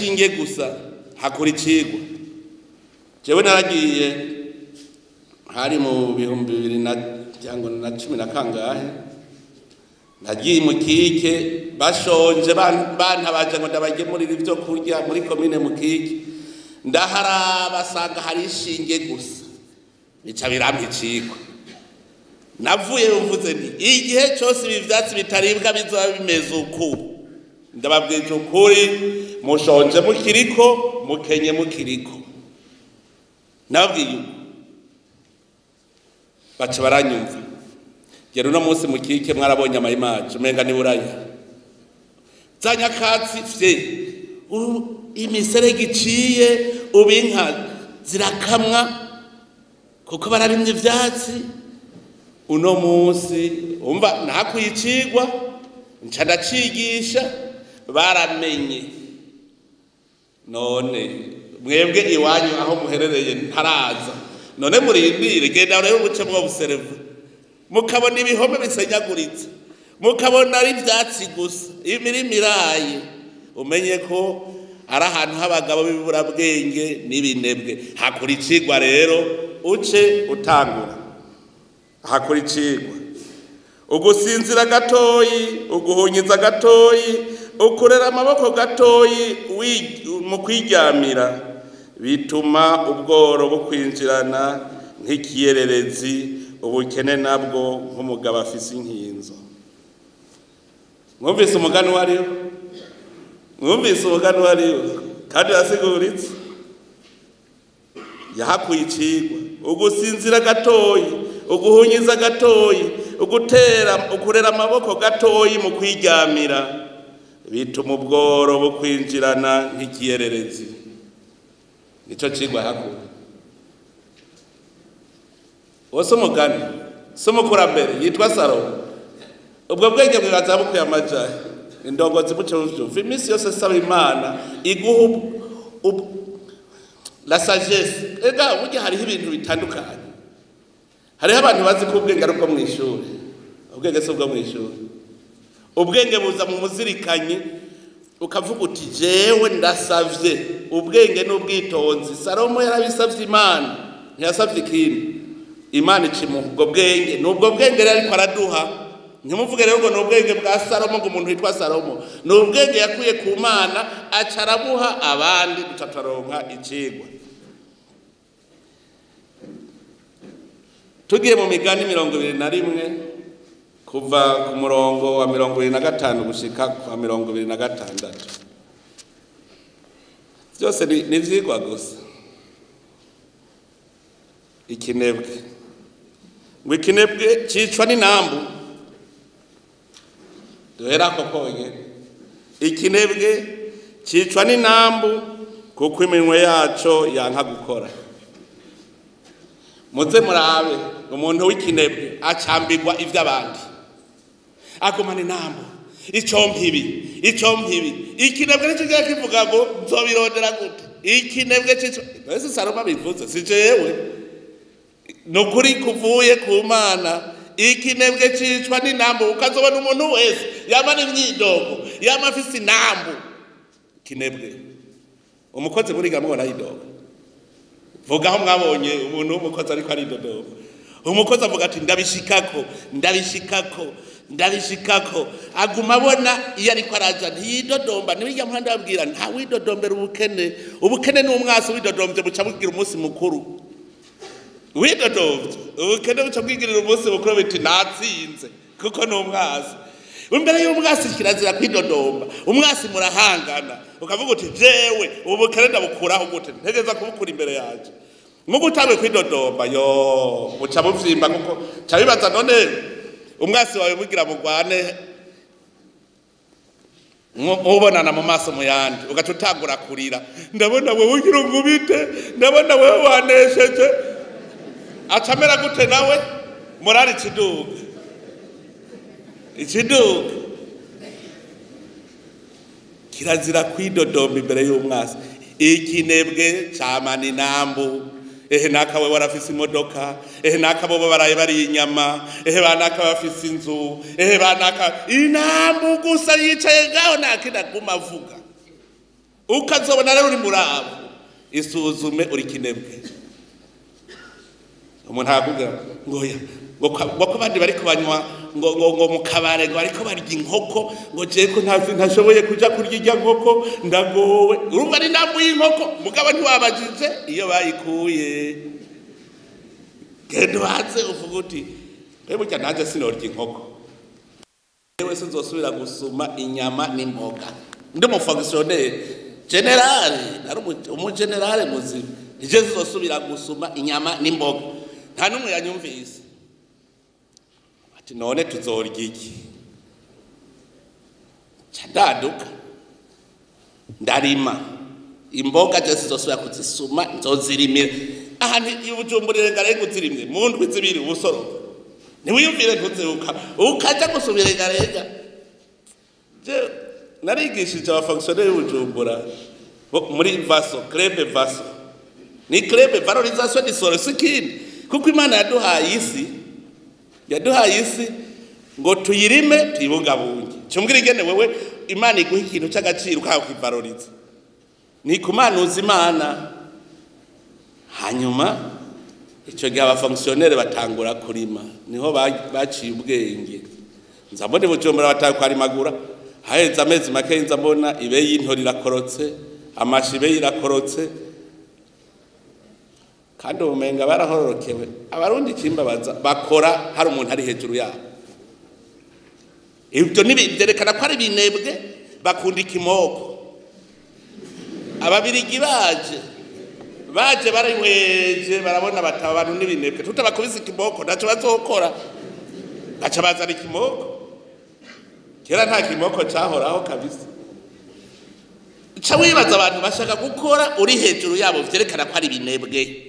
agashinge gusa hakora icigwa. Jewe naragiye hari mu 2010 na kangahe nagiye mu Kike bashonje bantabaje ngo ndabagemurira ivyo kurya muri commune mu Kike ndaharaba sanga hari ishinge gusa bica birampa icigwa. Navuye mvuze nti igihe cyose ibi vyatsi bitaribwa bizoba bimeze uku ndababwije ukuri mushonje mukiriko mukenye mukiriko nabwiye baca baranyumva. Gero no munsi mu Kike mwarabonye Mariage umenga ni buraya zanyakatsi fye imisere giciye ubinka zirakamwa kuko bararimye ivyatsi. Uno munsi umva nakuyicigwa nca ndacigisha baramenye. None mwebwe iwanyu aho muherereye ntaraza none murindire genda rero ubuce mwo buserevu mukabona ibihome bisenyaguritse mukabona ari ivyatsi gusa imirima iraye umenye ko ari ahantu h'abagabo b'ibura bwenge n'ibinebwe. Hakora icigwa rero uce utangura hakora icigwa ugusinzira gatoyi uguhunyiza gatoyi ukurera amaboko gatoyi mu kwiryamira bituma ubworo bukwinjirana nk'ikiyererezi ubukene nabwo nk'umugabo afise inkinzo. Mwumvise umugani wariyo kandi yasiguritse yahakuye icigwa ugusinzira gatoyi uguhunyiza gatoyi ukurera amaboko gatoyi mu kwiryamira bituma ubworo bukwinjirana nk'ikiyererezi. Nico cigwa hakura wose umugani sumukurambere yitwa Salomo. Ubwo bwenge bwibaza bukuye amajahe indongozi buce buvyumva imisi yose saba Imana iguha la sagesse. Ega burya hariho ibintu bitandukanye. Hariho abantu bazi ko ubwenge ari ubwo mw'ishuri. Ubwenge si ubwo mw'ishuri. Ubwenge buza mu muzirikanyi ukavuga uti jewe ndasavye. Ubwenge n'ubwitonzi Salomo yarabisavye Imana ntiyasavye ikindi. Imana ikimuha ubwo bwenge n'ubwo bwenge rero ariko araduha. Ntimuvuge rero ngo n'ubwenge bwa Salomo ngo umuntu witwa Salomo n'ubwenge yakuye ku Mana acarabuha abandi dutataronka icigwa. Tugiye mu migani 21 kuva ku murongo wa 25 gushika kwa 26 byose ni vyigwa gusa. Ikinebwe ngo ikinebwe cicwa n'inambu duhera ko konye. Ikinebwe cicwa n'inambu kuko iminwe yaco yanka gukora. Muze murabe umuntu w'ikinebwe acambirwa ivy'abandi agumana inambu icompibi ikinebwe nico kigira kivuga ngo nzobirondera gute. Ikinebwe cicwa ese Salomo bivuze si jewe nukuri kuvuye ku Mana. Ikinebwe cicwa n'inambu ukazobona umuntu wese yamana imyidogo yamafise inambu. Kinebwe umukozi muri gamubona yidogo vuga aho mwabonye umuntu w'umukozi ariko ari dodogo. Umukozi avuga ati ndabishikako aguma abona iyo ariko araja ntiyidodomba. Nibijya mpande babwira nta widodombera ubukene n'umwasi widodombye buca bugira umunsi mukuru. Widodombye ubukene buca bwigirira umunsi mukuru biti natsinze kuko n'umwasi. Imbere y'umwasi kirazira kwidodomba. Umwasi murahangana ukavuga uti jewe ubukene ndabukuraho gute ntegeza kubukura imbere yaje. Mugo utabe kwidodomba yo buca buvyimba kuko cabibaza none umwasi wawe mugira mugwane mubonana mu maso muyandi ugatutangura kurira ndabona wewe ugira ngubite ndabona wewe wanesheje acamera gute nawe morali ikiduga kirazira kwidodomba imbere y'umwasi. Ikinebwe camana inambu nakawe warafise imodoka nakabo baraye bari inyama banaka bafise inzu banaka inambu gusa yicaye gaho nakina kumavuga ukazobona rero uri murabo isuzume uri kinebwe umuntu akubwira ngo ko bandi bari kubanywa ngo mu kabare ngo ariko barya inkoko ngo jeko ntashoboye kuja kurya irya nkoko ndagowe urumva ari nambu y'inkoko mugabo ntiwabajije iyo bayikuye genda waze uvuga uti burya nanjye sinorya inkoko yewe sinzosubira gusuma inyama n'imboga ndi umufonctionnaire generale ari umugenerale muzima nije zizosubira gusuma inyama n'imboga nta numwe yanyumvise ati none tuzorya iki candaduka ndarima imboga je zizosubira kuzisuma nzozirimira ahandi ibujumburire ngarenga uzirimye mu ndwi zibiri ubusoro niwiyumvire ntuzeruka ukaja gusubira ngarenga je narigishije abafonctionnaire y'ubujumbura muri vaso club vaso ni club valorisation du sol sikini kuko Imana yaduhaye isi ngo tuyirime tuyibungabunge cyumbwira ingene wewe Imana iguha ikintu cy'agaciro kaho kivaloriza ni kumanuza Imana hanyuma icyo gihe abafonctionnaire batangura kurima niho baciye ubwenge nzabone bujumbura batakwarimagura haheze amezi make nzabona ibe y'intori irakorotse amashibe irakorotse kandi ubumenga barahororokewe abarundi kimbabaza bakora hari umuntu ari hejuru yabo ibyo byerekana ko ari binebwe bakunda ikimoko ababirigi baje barimweje barabona bataba abantu n'ibinebwe tutabakubise ikimoko naco bazokora gaca bazana ikimoko kera nta kimoko cahoraho kabisa ca wibaza abantu bashaka gukora uri hejuru yabo vyerekana ko ari binebwe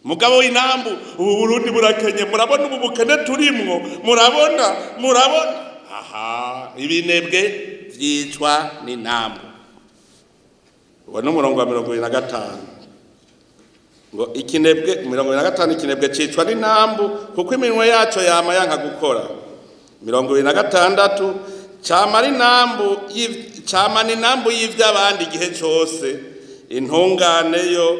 mugabo w'inambu ubu Burundi burakenye murabona ubu bukene turimwo murabona aha ibinebwe vyicwa n'inambu uwo n'umurongo wa 25 ngo ikinebwe 25 ikinebwe cicwa n'inambu kuko iminwe yaco yama yanka gukora 26 cama n'inambu y'ivy'abandi igihe cose intungane yo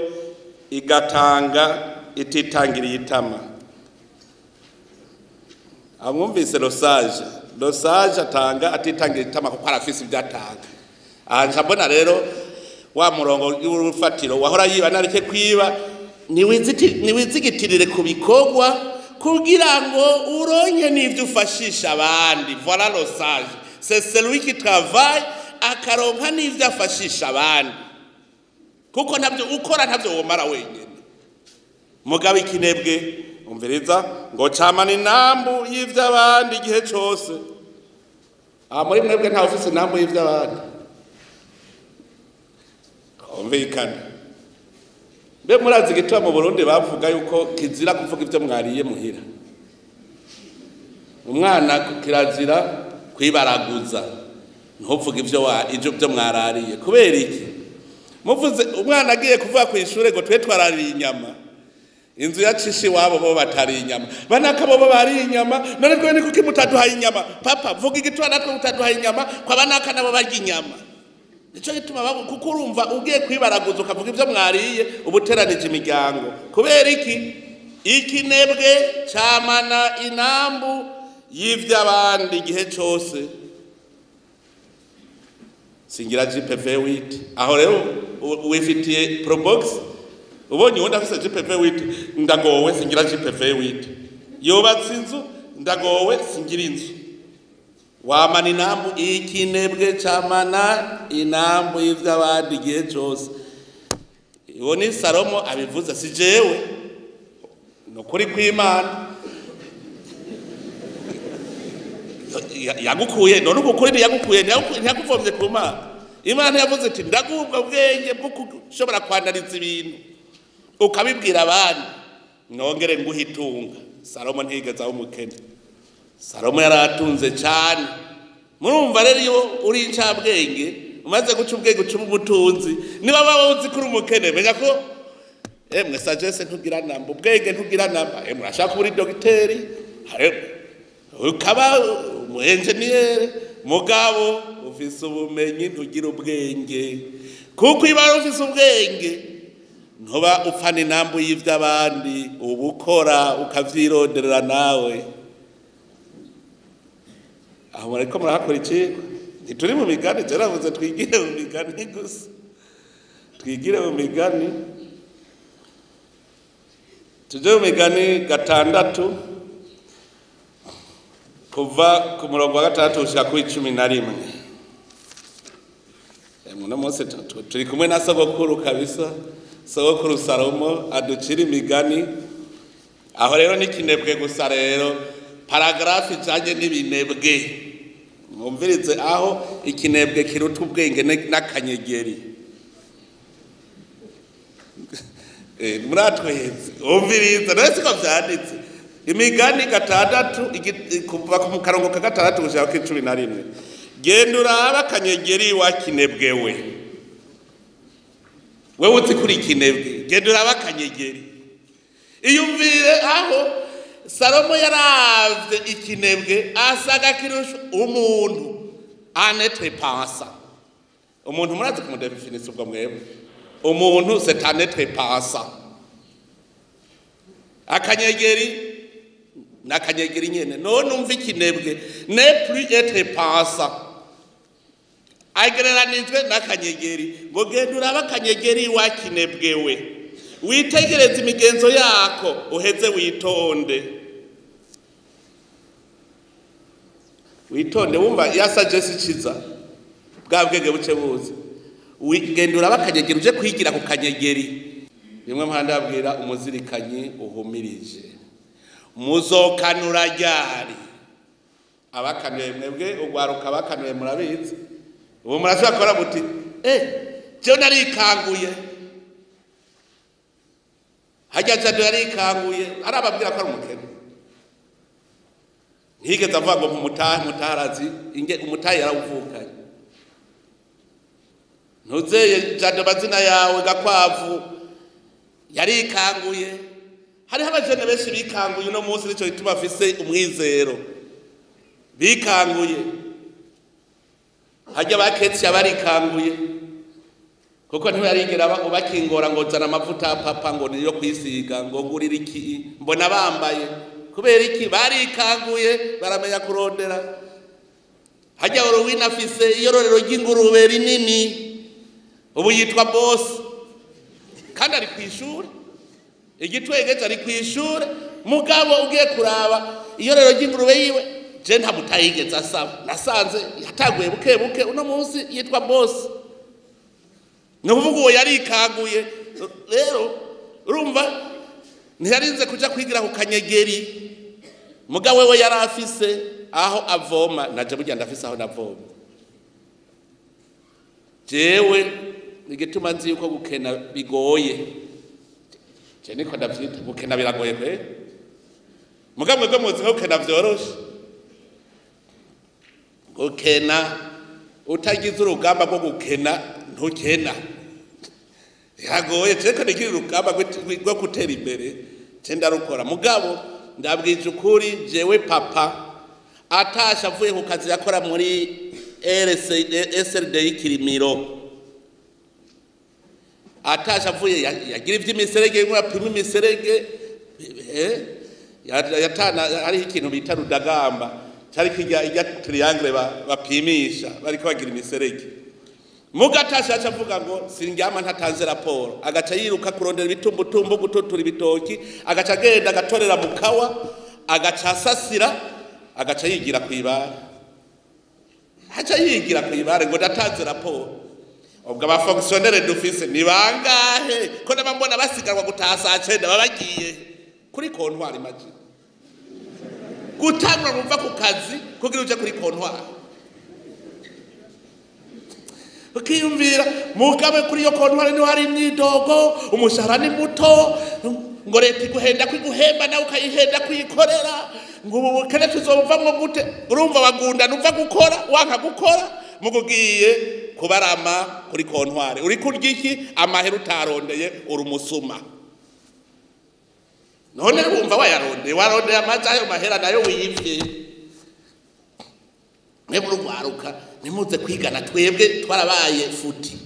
igatanga ititangiriye itama amwumvise Losage atanga atitangiriye itama kuko arafise ivyatanga anja mbona rero wa murongo w'urufatiro wahora yiba nareke kwiba niwizigitirire kubikogwa kugira ngo uronke n'ivyo ufashisha abandi voilà Losage c'est celui qui travaille akaronka n'ivyo afashisha abandi kuko ntabyo ukora ntabyo womara wenyene mugabo ikinebwe umviriza ngo camana inambu y'ivy'abandi igihe cose muri mwebwe nta ofisi inambu y'ivy'abandi umvikana mbe murazi gitwa mu Burundi bavuga yuko kizira kuvuga ivyo mwariye muhira umwana kirazira kwibaraguza ntuvuga ivyo mwarariye kubera iki muvuze umwana agiye kuvuga ku ishure ngo twe twarariye inyama inzu yacishe wabo bo batari inyama banaka bo bari inyama none twe ni kuki mutaduhaye inyama papa vuga igitwa natwe mutaduhaye inyama kwa banaka nabo barya inyama nico gituma kuko urumva ugiye kwibaraguza ukavuga ivyo mwariye ubuteranije imiryango kubera iki ikinebwe camana inambu y'ivy'abandi igihe cose singira GPV 8 aho rero wifitiye probox ubonye wenda afise GPV 8 ndagowe singira GPV 8 yobatse inzu ndagowe singira inzu wamana inambu ikinebwe camana inambu y'ivy'abandi igihe cose uwo ni Salomo abivuze si jewe no kuri kw'Imana yagukuye none ukuri yagukuye ntiyakuvomye ku Mana Imana yavuze ati ndagubwa ubwenge bwo kushobora kwandariza ibintu ukabibwira abandi nongere nguhitunga Salomo ntigeze aho umukene Salomo yaratunze cyane murumva rero iyo uri incabwenge umaze guca ubwenge uca ubutunzi niba baba uzi kuri umukene menya ko mwe sagesse ntugira namba ubwenge ntugira namba murashaka uri dogiteri ukaba umu engineer mugabo ufise ubumenyi ntugira ubwenge kuko iba ufise ubwenge ntuba upfana inambu y'ivy'abandi ubukora ukavyironderera nawe aho muriko murakora icigwa ntituri mu migani cyaravuze twigire mu migani gusa twigire mu migani tuje mu migani 6 kuva ku murongo wa 6 ushika ku 11 muno mose turi kumwe na sogokuru kabisa sogokuru Salomo aducira imigani aho rero n'ikinebwe gusa rero paragrafi ijanye n'ibinebwe mwumvirize aho ikinebwe kiruta ubwenge n'akanyegeri muratweze umvirize nese ko vyanditse imigani 6 kuva ku karongo ka 6 gushika ku 11 genda uraba akanyegeri wa kinebwewe wewe uzi kuri kinebwe genda uraba akanyegeri iyumvire aho Salomo yaravye ikinebwe asaga kirusha umuntu anetre pensa umuntu murazi kumudefinisa ubwo mwebwe umuntu c'est anetre pensa akanyegeri nakanyegeri nyene none umva ikinebwe ne plus être pensa agereranijwe nakanyegeri ngo genda uraba akanyegeri wa kinebwewe witegereze imigenzo yako uheze witonde wumva yasagese ciza bwa bwenge buce buzi genda uraba akanyegeri uje kwigira ku kanyegeri rimwe mpande abwira umuzirikanyi uhumirije muzokanura ryari abakanuye mwebwe ugwaruka abakanuye murabizi ubu murashobora kora muti cyo narikanguye hajya cyane yarikanguye arababwira ko ari umukene ntigeze avuga ngo mutarazi umutayi yarawuvukanye ntuzeye cyane amazina yawe gakwavu yarikanguye hariho abajene benshi bikanguye uno munsi nicyo gituma afise umwizero bikanguye hajya baketse abarikanguye kuko ntibarigira ubakingora ngo zana amavuta papa ngo niyo kwisiga ngo ngurira iki mbona bambaye kubera iki barikanguye baramenya kurondera hajya Orowina afise iyororero ry'ingurube rinini ubu yitwa boss kandi ari kwishura igitwegeze ari kwishura mugabo ugiye kuraba iyororero ry'ingurube yiwe je nta mutayigeze asaba nasanze yataguye buke uno munsi yitwa boss nuvuga uwo yarikanguye rero urumva ntiyarinze kuja kwigira ku kanyegeri mugabo wewe yarafise aho avoma naje burya ndafise aho navoma jewe igituma nzi yuko gukena bigoye je niko ndavyita gukena biragoye kwe mugabo mwebwe muzi ko gukena vyoroshe gukena utagize urugamba rwo gukena ntukena yagoye ceko nikiri urugamba rwo gutera imbere ce ndarukora mugabo ndabwije ukuri jewe papa atasha avuye ku kazi yakora muri SLD y'ikirimiro atasha avuye yagira ivy'imiserege ngo apima imiserege yatana hariho ikintu bita rudagamba cyari kijya triangle bapimisha bariko bagira imiserege mugatasha acavuga ngo sindyama ntatanze raporo agaca yiruka kurondera ibitumbutumbu gutotura ibitoki agaca agenda agatorera mukawa agaca asasira agaca yigira kwibara haca yigira kwibara ngo ndatanze raporo ubwo abafonctionnaire d'office ni bangahe ko nabambona basigarwa gutaha saa 9 babagiye kuri kontwari maji gutangura numva ku kazi kugira uje kuri kontwari ukiyumvira mugabe kuri yo kontwari ni hari imyidogo umushahara ni muto ngo leta iguhenda kwiguhemba nawe ukayihenda kwikorera ngo ubu kene tuzovamwo gute urumva bagunda numva gukora wanka gukora mugugiye kubarama kuri kontwari uri kurya iki amahera utarondeye urumusuma none wumva warondeye amazi ayo mahera nayo wiyivye mwebwe rwaruka nimuze kwigana twebwe twarabaye futi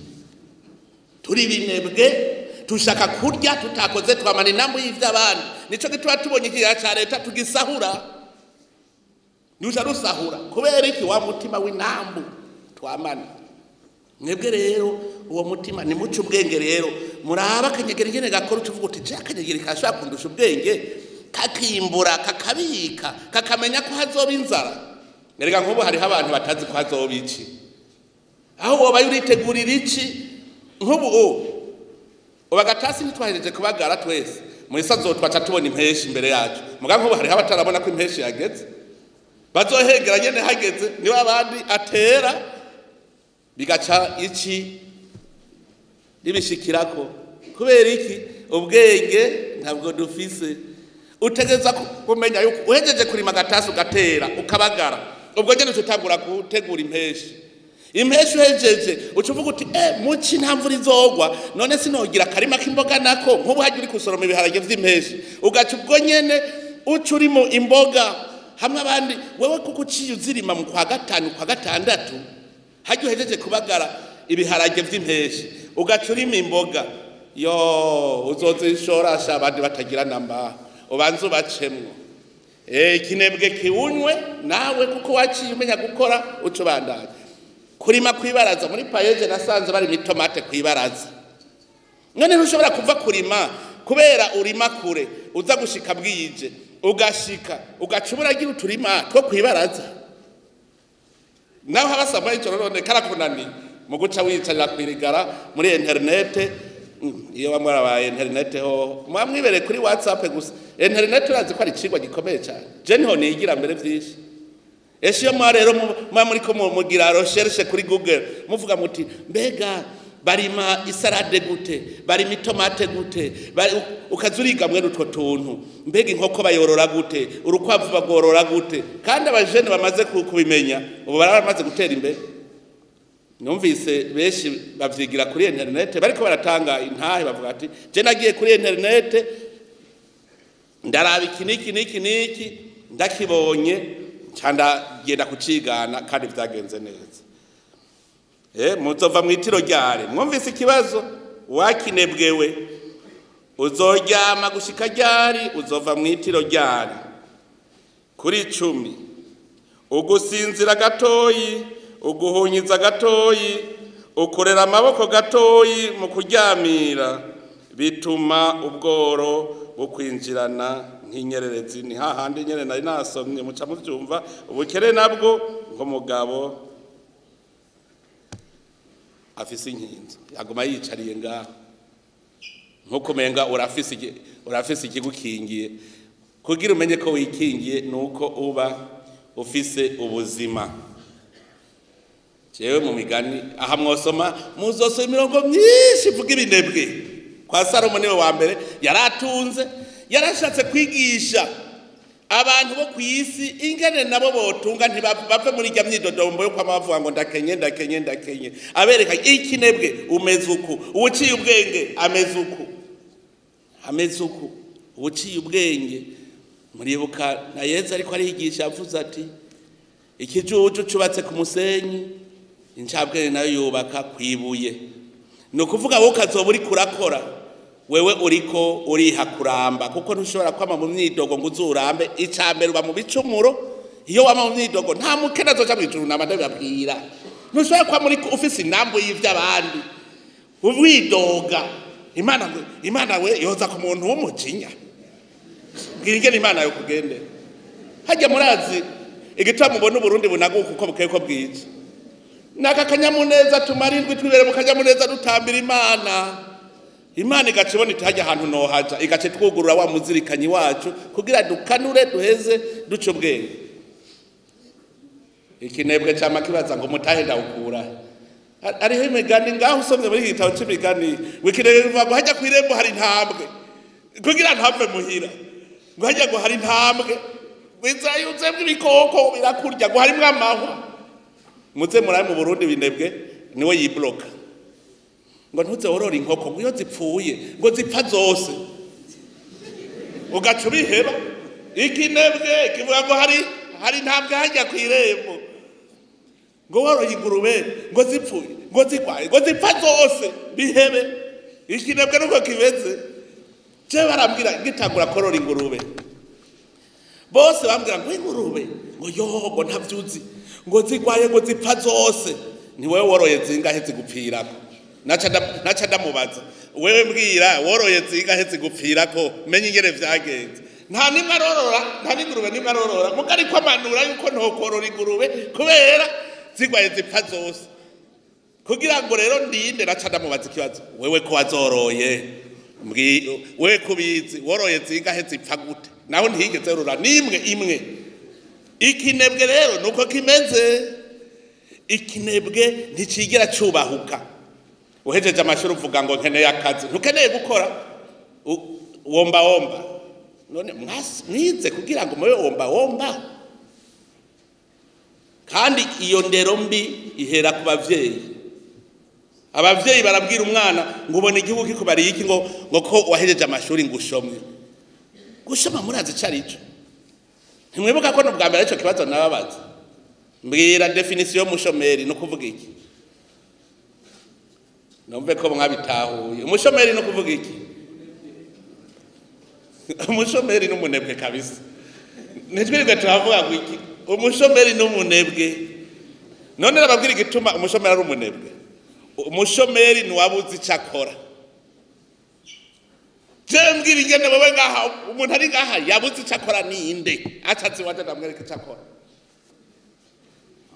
turi binebwe tushaka kurya tutakoze twamana inambu y'ivy'abandi nico gituma tubonye ikiya ca leta tugisahura nusha rusahura kubera iki wa mutima w'inambu twamana mwebwe rero uwo mutima ni muco ubwenge rero muraba akanyegera ingene gakora utuvuga uti je akanyegera kashobora kundusha ubwenge kakimbura kakabika kakamenya ko hazoba inzara nerega nk'ubu hariho abantu batazi ko hazoba iki aho woba yuritegurira iki nk'ubu ubagatasi ntitwahejeje kubagara twese mu isazo twaca tubona impeshi imbere yacu muga nk'ubu hariho abatarabona ko impeshi yageze bazohegera nyene hageze niba abandi atera bigaca iki nibishikirako kubera iki ubwenge ntabwo dufise utegeza kumenya yuko uhejeje kurima gatasi ugatera ukabagara ubwo nyene tutangura gutegura impeshi uhejeje ucuvuga uti muci nta mvura izogwa none sinogira karima k'imboga nako nk'ubu haje uri kusoroma ibiharage vy'impeshi ugaca ubwo nyene uca urimo imboga hamwe abandi wewe kuko uciye uzirima mu kwa gatanu kwa gatandatu haje uhejeje kubagara ibiharage vy'impeshi ugaca urimo imboga yo uzozishorasha abandi batagira namba ubanza ubacemwo ikinebwe kiwunywe nawe kuko waciye umenya gukora ucubandanya kurima kwibaraza muri payeje nasanze bari mitomate kwibaraza none ntushobora kuva kurima kubera urima kure uza gushika bwije ugashika ugacubura gira uturima two kwibaraza naho habasama icyo none karakunani mu guca wicarira kwirigara muri internet iyo bamwe abaye internet ho mwamwibere kuri WhatsApp gusa internet urazi ko ari cigwa gikomeye cyane je niho nigira mbere vyinshi eshiyo mwa rero muri ko mugira recherche kuri Google muvuga muti mbega barima isarade gute barima itomate gute ukazuriga mwe utwo tuntu mbega inkoko bayorora gute urukwavu bagorora gute kandi abajene bamaze kubimenya ubu baramaze gutera imbere numvise beshi bavyigira kuri internet bariko baratanga intahe bavuga ati je nagiye kuri internet ndaraba niki ndakibonye cyanda genda kucigana kandi vyagenze neza muzova mwitiro ryare mwumvise ikibazo wakinebwewe uzoryama gushika ryari uzova mwitiro ryari kuri 10 ugusinzira gatoyi uguhunyiza gatoyi ukorera amaboko gatoyi mu kuryamira bituma ubworo bukwinjirana nk'inyererezi ni hahandi nyene nari nasomye muca muvyumva ubukere nabwo ngo mugabo afise inkinzo yaguma yicariye ngaho nkuko menga urafise ikigukingiye kugira umenye ko wikingiye nuko uba ufise ubuzima jewe mu migani aha mwosoma muzosoma imirongo myinshi ivuga ibinebwe kwa Salomo niwe wa mbere yaratunze yarashatse kwigisha abantu bo kwisi ingene nabo botunga ntibave muri rya myidodombo yo kwamavuga ngo ndakenye abereka ikinebwe umeze uku uciye ubwenge ameze uku uciye ubwenge muribuka na Yesu ariko arigisha avuze ati ikijuju cubatse ku musenyi incabwenge nayo yubaka kwibuye no kuvuga wowe kazoba uri kurakora wewe uriko uriha kuramba kuko ntushobora kwama mu myidogo ngo uzurambe icambere uba mu bicumuro iyo wama mu myidogo nta mukene azoja mwijuru nabande babwira ntushobora kwa muri ufise inambo y'ivy'abandi uwidoga imana we yoza ku muntu w'umujinya mbwira ingene imana yo kugende hajya murazi igitwa mubona Burundi bunaguka uko bukeye ko bwije naka kanyamuneza tumarindwi twibere mu kanyamuneza dutambira imana igacibona itajya ahantu no haja igace twugurura wa muzirikanyi wacu kugira dukanure duheze duce ubwenge ikinebwe cyama kibaza ngo mutahe ndawukura ariho imigani ngaho usomye muri gitabo c'imigani wikirevuga ngo hajya kwirembo hari ntambwe kugira ntave muhira ngo hajya ngo hari ntambwe bizayuze bw'ibikoko birakurya ngo harimwe amahwa muze muraye mu Burundi binebwe niwe yibloka ngo ntuze worora inkoko ngo iyo zipfuye ngo zipfa zose ugaca ubiheba ikinebwe kivuga ngo hari ntabwo hajya kwirembo ngo woroye ingurube ngo zipfuye ngo zigwaye ngo zipfa zose bihebe ikinebwe nuko kibeze je barambwira ngitangura korora ingurube bose bambwira ngo ingurube ngo yogo ntavyuzi ngo zigwaye ngo zipfa zose ni wewe woroye zingahe zigupfirako naca ndamubaza wewe mbwira woroye zingahe zigupfirako menye ingene vyagenze nta nimwe arorora nta n'ingurube nimwe arorora mugari ko amanura yuko ntokorora ingurube kubera zigwaye zipfa zose kugira ngo rero ndinde naca ndamubaza ikibazo wewe ko wazoroye wewe kubizi woroye zingahe zipfa gute naho ntihigeze rura nimwe imwe ikinebwe rero nuko kimeze ikinebwe nticigera cubahuka uhejeje amashuri uvuga ngo nkeneye akazi ntukeneye gukora womba none mwize kugira ngo mube womba kandi iyo ndero mbi ihera ku bavyeyi abavyeyi barabwira umwana ngo ubone igihugu kikubariye iki ngo ko wahejeje amashuri ngo ushomwe gushoma murazi carico ntimwibuka ko n'ubwa mbere ico kibazo nababaza mbwira definition y'umushomeri no kuvuga iki nombe ko mwabitahuye umushomeri no kuvuga iki umushomeri n'umunebwe kabisa nitwirirwe turavuga ngo iki umushomeri n'umunebwe none nababwira igituma umushomeri ari umunebwe umushomeri ntiwabuze icyo akora mbwira ingene wewe ngaha umuntu ari ngaha yabuze icyo akora ninde atatse waje ndamwereka icyo akora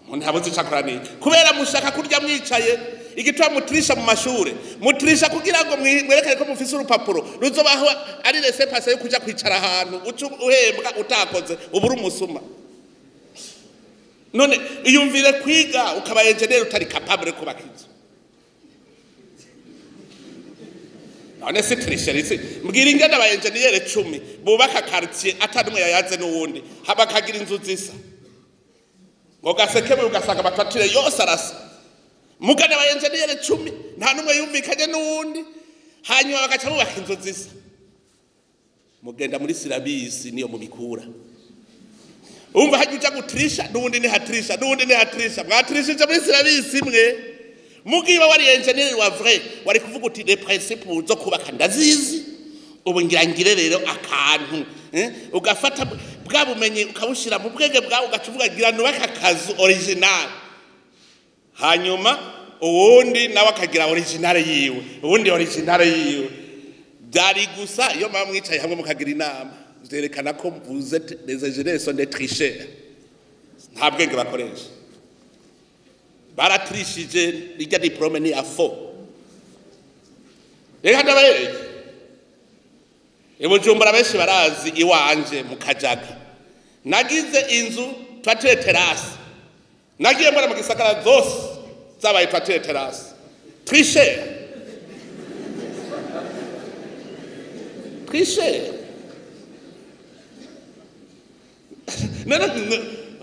umuntu yabuze icyo akora ninde kubera mushaka kurya mwicaye igitwa mutirisha mu mashure mutirisha kugira ngo mwerekane ko mufise urupapuro ruzobaho ari laissez passer yo kuja kwicara ahantu uhembwa utakoze ubura umusuma none iyumvire kwiga ukaba engineer utari capable kubaka inzu none si tricherie mbwira ingene aba engineer 10 bubaka quartier atanumwe yayaze n'uwundi habakagira inzu zisa ngo gasekebe ugasanga batwatire yose arasa mugana aba engineer 10 nta numwe yumvikanye n'uwundi hanyuma bagaca bubaka inzu zisa mugenda muri silabisi niyo mubikura umva hajya gutrisha n'uwundi ni hatrisha mwatrishije muri silabisi imwe mugiba wari engineer wa vrai wari kuvuga uti les principes zo kubaka ndazizi ubu ngirangire rero akantu ugafata bwa bumenyi ukabushira mu bwege bwawe ugacuvuga gira nubaka akazu original hanyuma uwundi nawe akagira original yiwe uwundi original yiwe byari gusa iyo mama mwicaye hamwe mukagira inama zerekana ko vous êtes des ingénieurs sont des tricheurs nta bwenge bakoresha baratrishije lijya diplome ni afo reka ndabaye Bujumbura benshi barazi iwanje mu Kajaga nagize inzu twatire terrasse nagiye mbona mu gisagara zose zabaye twatire terrasse tricher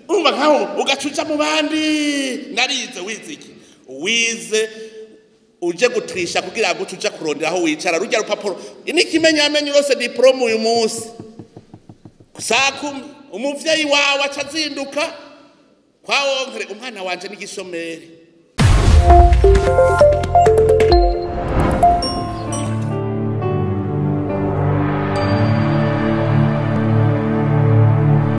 umva nkaho ugacuca mu bandi narize wiziki wize uje gutrisha kugira ngo ucuca kurondera aho wicara rujya rupapuro inikimenyamenye rose diplome uyu munsi kusakumi umuvyeyi wawe acazinduka kwa wonkere umwana wanje n'igishomeri